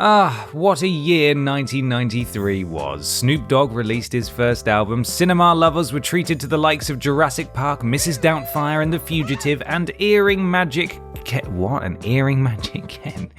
Ah, what a year 1993 was. Snoop Dogg released his first album, cinema lovers were treated to the likes of Jurassic Park, Mrs. Doubtfire and The Fugitive, and Earring Magic What? An Earring Magic Ken?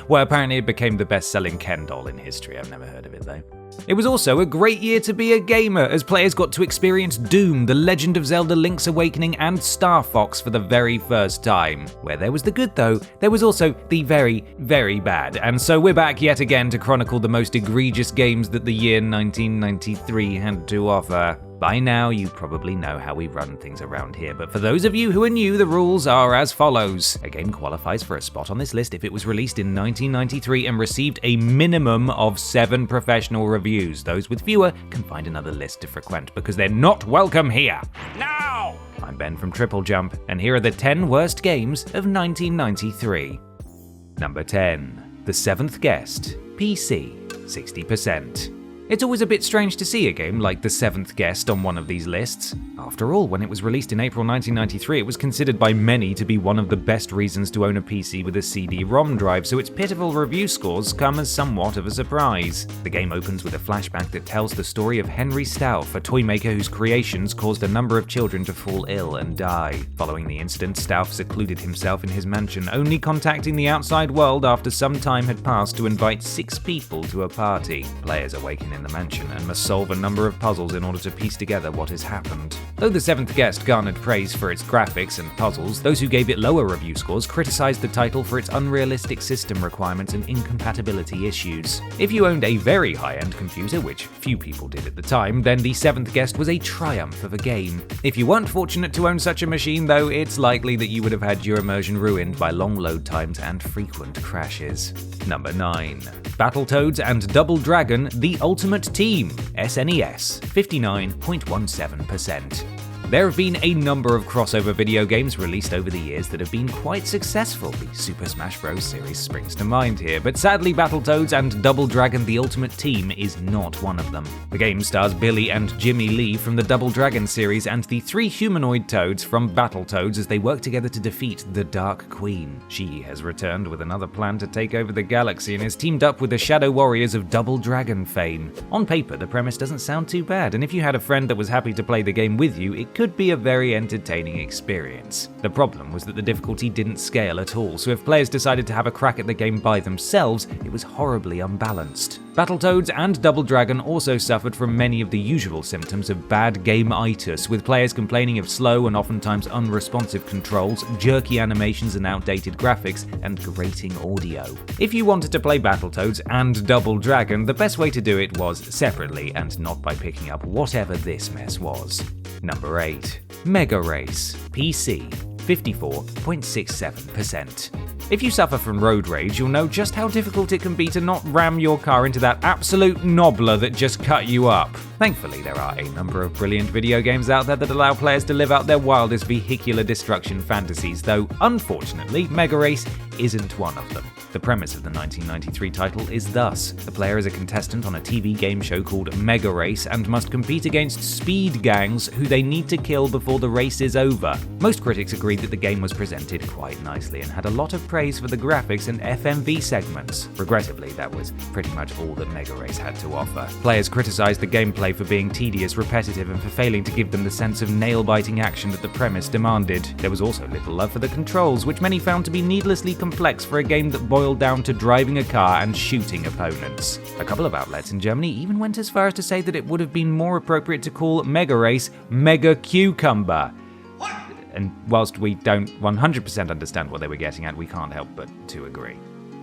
Well, apparently it became the best-selling Ken doll in history. I've never heard of it though. It was also a great year to be a gamer, as players got to experience Doom, The Legend of Zelda Link's Awakening, and Star Fox for the very first time. Where there was the good though, there was also the very, very bad, and so we're back yet again to chronicle the most egregious games that the year 1993 had to offer. By now, you probably know how we run things around here, but for those of you who are new, the rules are as follows. A game qualifies for a spot on this list if it was released in 1993 and received a minimum of 7 professional reviews. Those with fewer can find another list to frequent because they're not welcome here. Now! I'm Ben from TripleJump, and here are the 10 worst games of 1993. Number 10. The Seventh Guest. PC, 60%. It's always a bit strange to see a game like The Seventh Guest on one of these lists. After all, when it was released in April 1993, it was considered by many to be one of the best reasons to own a PC with a CD-ROM drive, so its pitiful review scores come as somewhat of a surprise. The game opens with a flashback that tells the story of Henry Stauff, a toy maker whose creations caused a number of children to fall ill and die. Following the incident, Stauff secluded himself in his mansion, only contacting the outside world after some time had passed to invite 6 people to a party. Players awaken in the mansion and must solve a number of puzzles in order to piece together what has happened. Though The Seventh Guest garnered praise for its graphics and puzzles, those who gave it lower review scores criticized the title for its unrealistic system requirements and incompatibility issues. If you owned a very high-end computer, which few people did at the time, then The Seventh Guest was a triumph of a game. If you weren't fortunate to own such a machine, though, it's likely that you would have had your immersion ruined by long load times and frequent crashes. Number 9. Battletoads and Double Dragon: The Ultimate Team, SNES, 59.17%. There have been a number of crossover video games released over the years that have been quite successful. The Super Smash Bros. Series springs to mind here, but sadly Battletoads and Double Dragon: The Ultimate Team is not one of them. The game stars Billy and Jimmy Lee from the Double Dragon series and the 3 humanoid toads from Battletoads as they work together to defeat the Dark Queen. She has returned with another plan to take over the galaxy and is teamed up with the Shadow Warriors of Double Dragon fame. On paper, the premise doesn't sound too bad, and if you had a friend that was happy to play the game with you, it could be a very entertaining experience. The problem was that the difficulty didn't scale at all, so if players decided to have a crack at the game by themselves, it was horribly unbalanced. Battletoads and Double Dragon also suffered from many of the usual symptoms of bad game-itis, with players complaining of slow and oftentimes unresponsive controls, jerky animations and outdated graphics, and grating audio. If you wanted to play Battletoads and Double Dragon, the best way to do it was separately and not by picking up whatever this mess was. Number 8. Mega Race, PC, 54.67%. If you suffer from road rage, you'll know just how difficult it can be to not ram your car into that absolute knobbler that just cut you up. Thankfully, there are a number of brilliant video games out there that allow players to live out their wildest vehicular destruction fantasies, though unfortunately, Mega Race isn't one of them. The premise of the 1993 title is thus: the player is a contestant on a TV game show called Mega Race and must compete against speed gangs who they need to kill before the race is over. Most critics agreed that the game was presented quite nicely and had a lot of praise for the graphics and FMV segments. Regrettably, that was pretty much all that Mega Race had to offer. Players criticized the gameplay for being tedious, repetitive, and for failing to give them the sense of nail-biting action that the premise demanded. There was also little love for the controls, which many found to be needlessly complex for a game that boiled down to driving a car and shooting opponents. A couple of outlets in Germany even went as far as to say that it would have been more appropriate to call Mega Race Mega Cucumber. And whilst we don't 100% understand what they were getting at, we can't help but to agree.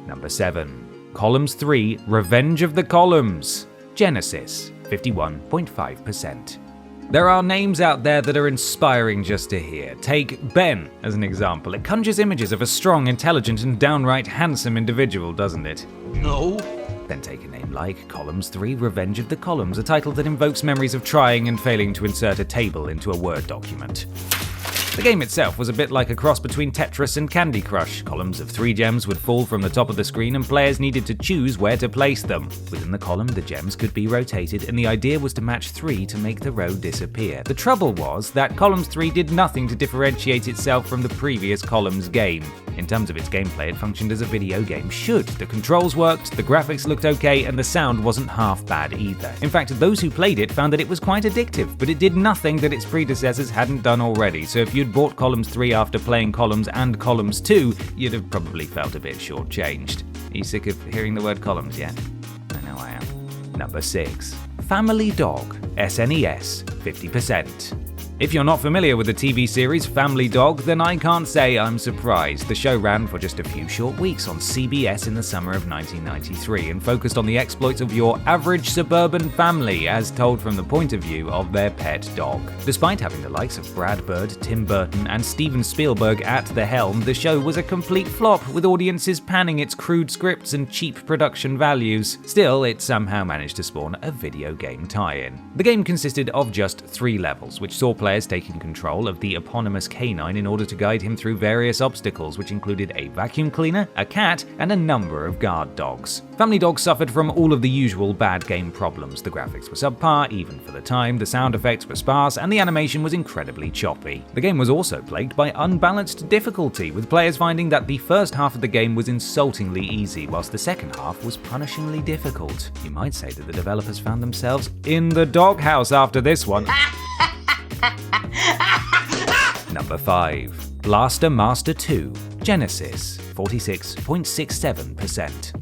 Number 7. Columns 3, Revenge of the Columns, Genesis, 51.5%. There are names out there that are inspiring just to hear. Take Ben as an example. It conjures images of a strong, intelligent, and downright handsome individual, doesn't it? No. Then take a name like Columns 3, Revenge of the Columns, a title that invokes memories of trying and failing to insert a table into a Word document. The game itself was a bit like a cross between Tetris and Candy Crush. Columns of 3 gems would fall from the top of the screen and players needed to choose where to place them. Within the column, the gems could be rotated, and the idea was to match 3 to make the row disappear. The trouble was that Columns 3 did nothing to differentiate itself from the previous Columns game. In terms of its gameplay, it functioned as a video game should. The controls worked, the graphics looked okay, and the sound wasn't half bad either. In fact, those who played it found that it was quite addictive, but it did nothing that its predecessors hadn't done already, so if you'd bought Columns 3 after playing Columns and Columns 2, you'd have probably felt a bit shortchanged. Are you sick of hearing the word columns yet? I know I am. Number 6. Family Dog, SNES, 50%. If you're not familiar with the TV series Family Dog, then I can't say I'm surprised. The show ran for just a few short weeks on CBS in the summer of 1993 and focused on the exploits of your average suburban family as told from the point of view of their pet dog. Despite having the likes of Brad Bird, Tim Burton, and Steven Spielberg at the helm, the show was a complete flop, with audiences panning its crude scripts and cheap production values. Still, it somehow managed to spawn a video game tie-in. The game consisted of just 3 levels, which saw players taking control of the eponymous canine in order to guide him through various obstacles, which included a vacuum cleaner, a cat, and a number of guard dogs. Family Dog suffered from all of the usual bad game problems. The graphics were subpar, even for the time, the sound effects were sparse, and the animation was incredibly choppy. The game was also plagued by unbalanced difficulty, with players finding that the first half of the game was insultingly easy, whilst the second half was punishingly difficult. You might say that the developers found themselves in the doghouse after this one. Number 5. Blaster Master 2, Genesis, 46.67%.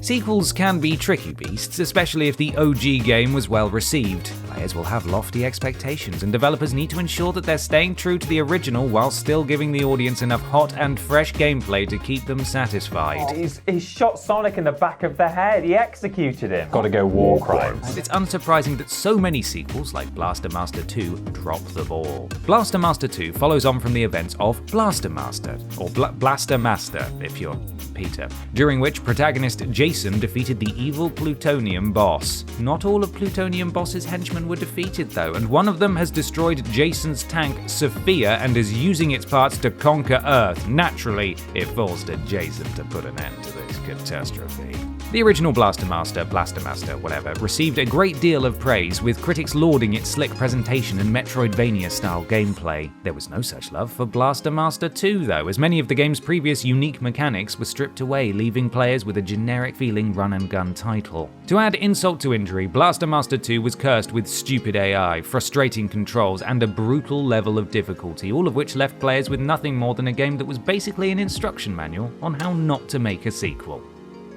Sequels can be tricky beasts, especially if the OG game was well received. Players will have lofty expectations, and developers need to ensure that they're staying true to the original while still giving the audience enough hot and fresh gameplay to keep them satisfied. He shot Sonic in the back of the head. He executed him. Gotta go war crimes. And it's unsurprising that so many sequels like Blaster Master 2 drop the ball. Blaster Master 2 follows on from the events of Blaster Master, or Blaster Master if you're Peter, during which protagonist Jason defeated the evil Plutonium boss. Not all of Plutonium boss's henchmen were defeated though, and one of them has destroyed Jason's tank Sophia and is using its parts to conquer Earth. Naturally, it falls to Jason to put an end to this catastrophe. The original Blaster Master, whatever, received a great deal of praise, with critics lauding its slick presentation and Metroidvania-style gameplay. There was no such love for Blaster Master 2 though, as many of the game's previous unique mechanics were stripped away, leaving players with a generic-feeling run-and-gun title. To add insult to injury, Blaster Master 2 was cursed with stupid AI, frustrating controls, and a brutal level of difficulty, all of which left players with nothing more than a game that was basically an instruction manual on how not to make a sequel.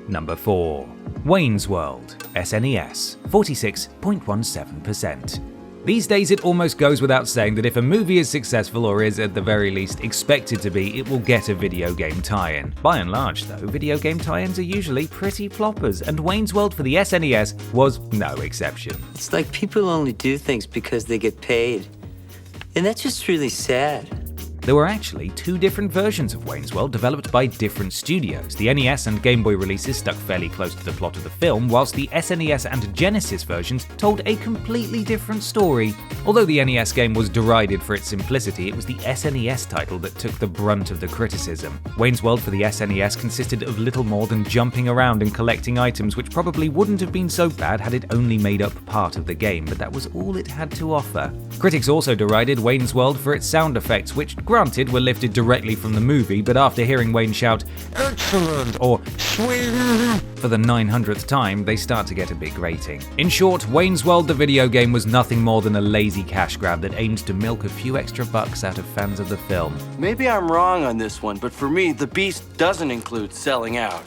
Number 4. Wayne's World, SNES, 46.17%. These days it almost goes without saying that if a movie is successful, or is at the very least expected to be, it will get a video game tie-in. By and large though, video game tie-ins are usually pretty ploppers, and Wayne's World for the SNES was no exception. It's like people only do things because they get paid. And that's just really sad. There were actually 2 different versions of Wayne's World developed by different studios. The NES and Game Boy releases stuck fairly close to the plot of the film, whilst the SNES and Genesis versions told a completely different story. Although the NES game was derided for its simplicity, it was the SNES title that took the brunt of the criticism. Wayne's World for the SNES consisted of little more than jumping around and collecting items, which probably wouldn't have been so bad had it only made up part of the game, but that was all it had to offer. Critics also derided Wayne's World for its sound effects, which granted were lifted directly from the movie, but after hearing Wayne shout "Excellent" or "Sweet" for the 900th time, they start to get a bit grating. In short, Wayne's World the video game was nothing more than a lazy cash grab that aimed to milk a few extra bucks out of fans of the film. Maybe I'm wrong on this one, but for me, the beast doesn't include selling out.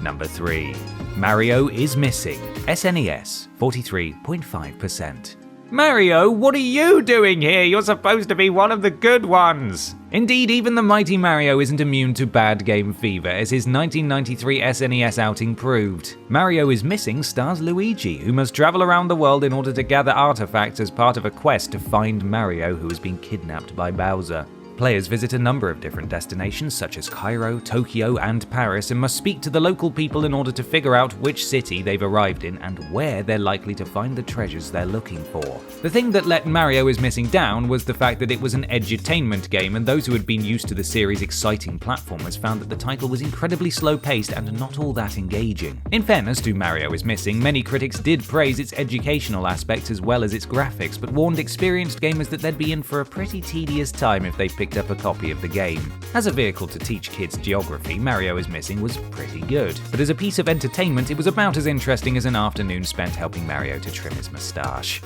Number 3. Mario is Missing, SNES, 43.5%. Mario, what are you doing here? You're supposed to be one of the good ones! Indeed, even the mighty Mario isn't immune to bad game fever, as his 1993 SNES outing proved. Mario is Missing stars Luigi, who must travel around the world in order to gather artifacts as part of a quest to find Mario, who has been kidnapped by Bowser. Players visit a number of different destinations such as Cairo, Tokyo, and Paris, and must speak to the local people in order to figure out which city they've arrived in and where they're likely to find the treasures they're looking for. The thing that let Mario is Missing down was the fact that it was an edutainment game, and those who had been used to the series' exciting platformers found that the title was incredibly slow-paced and not all that engaging. In fairness to Mario is Missing, many critics did praise its educational aspects as well as its graphics, but warned experienced gamers that they'd be in for a pretty tedious time if they picked picked up a copy of the game. As a vehicle to teach kids geography, Mario is Missing was pretty good, but as a piece of entertainment, it was about as interesting as an afternoon spent helping Mario to trim his moustache.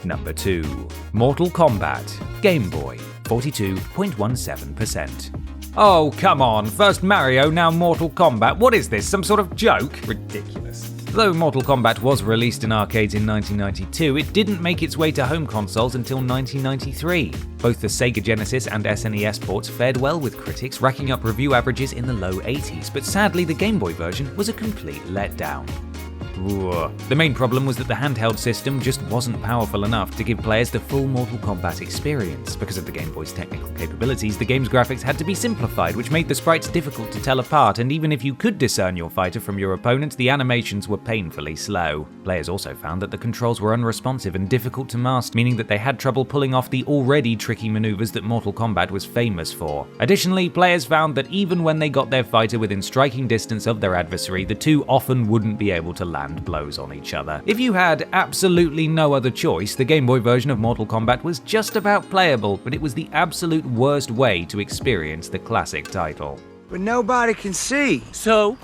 Number 2. Mortal Kombat. Game Boy, 42.17%. Oh, come on, first Mario, now Mortal Kombat. What is this, some sort of joke? Ridiculous. Though Mortal Kombat was released in arcades in 1992, it didn't make its way to home consoles until 1993. Both the Sega Genesis and SNES ports fared well with critics, racking up review averages in the low 80s, but sadly the Game Boy version was a complete letdown. The main problem was that the handheld system just wasn't powerful enough to give players the full Mortal Kombat experience. Because of the Game Boy's technical capabilities, the game's graphics had to be simplified, which made the sprites difficult to tell apart, and even if you could discern your fighter from your opponent, the animations were painfully slow. Players also found that the controls were unresponsive and difficult to master, meaning that they had trouble pulling off the already tricky maneuvers that Mortal Kombat was famous for. Additionally, players found that even when they got their fighter within striking distance of their adversary, the two often wouldn't be able to land blows on each other. If you had absolutely no other choice, the Game Boy version of Mortal Kombat was just about playable, but it was the absolute worst way to experience the classic title. But nobody can see. So?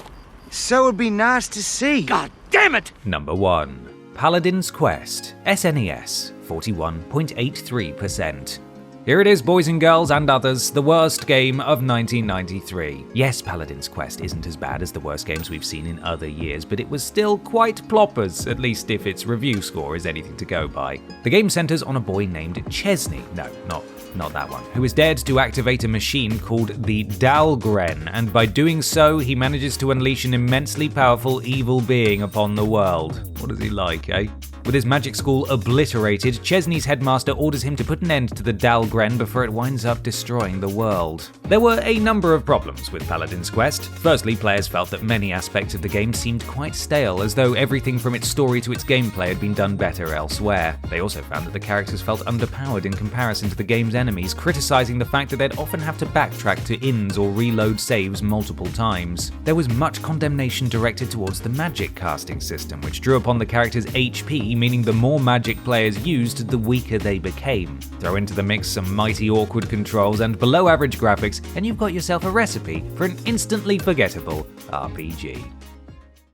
So it'd be nice to see. God damn it! Number 1. Paladin's Quest. SNES, 41.83%. Here it is, boys and girls and others, the worst game of 1993. Yes, Paladin's Quest isn't as bad as the worst games we've seen in other years, but it was still quite ploppers, at least if its review score is anything to go by. The game centers on a boy named Chesney, no, not that one, who is dared to activate a machine called the Dahlgren, and by doing so, he manages to unleash an immensely powerful evil being upon the world. What is he like, eh? With his magic school obliterated, Chesney's headmaster orders him to put an end to the Dahlgren before it winds up destroying the world. There were a number of problems with Paladin's Quest. Firstly, players felt that many aspects of the game seemed quite stale, as though everything from its story to its gameplay had been done better elsewhere. They also found that the characters felt underpowered in comparison to the game's enemies, criticizing the fact that they'd often have to backtrack to inns or reload saves multiple times. There was much condemnation directed towards the magic casting system, which drew upon the character's HP, meaning the more magic players used, the weaker they became. Throw into the mix some mighty awkward controls and below average graphics, and you've got yourself a recipe for an instantly forgettable RPG.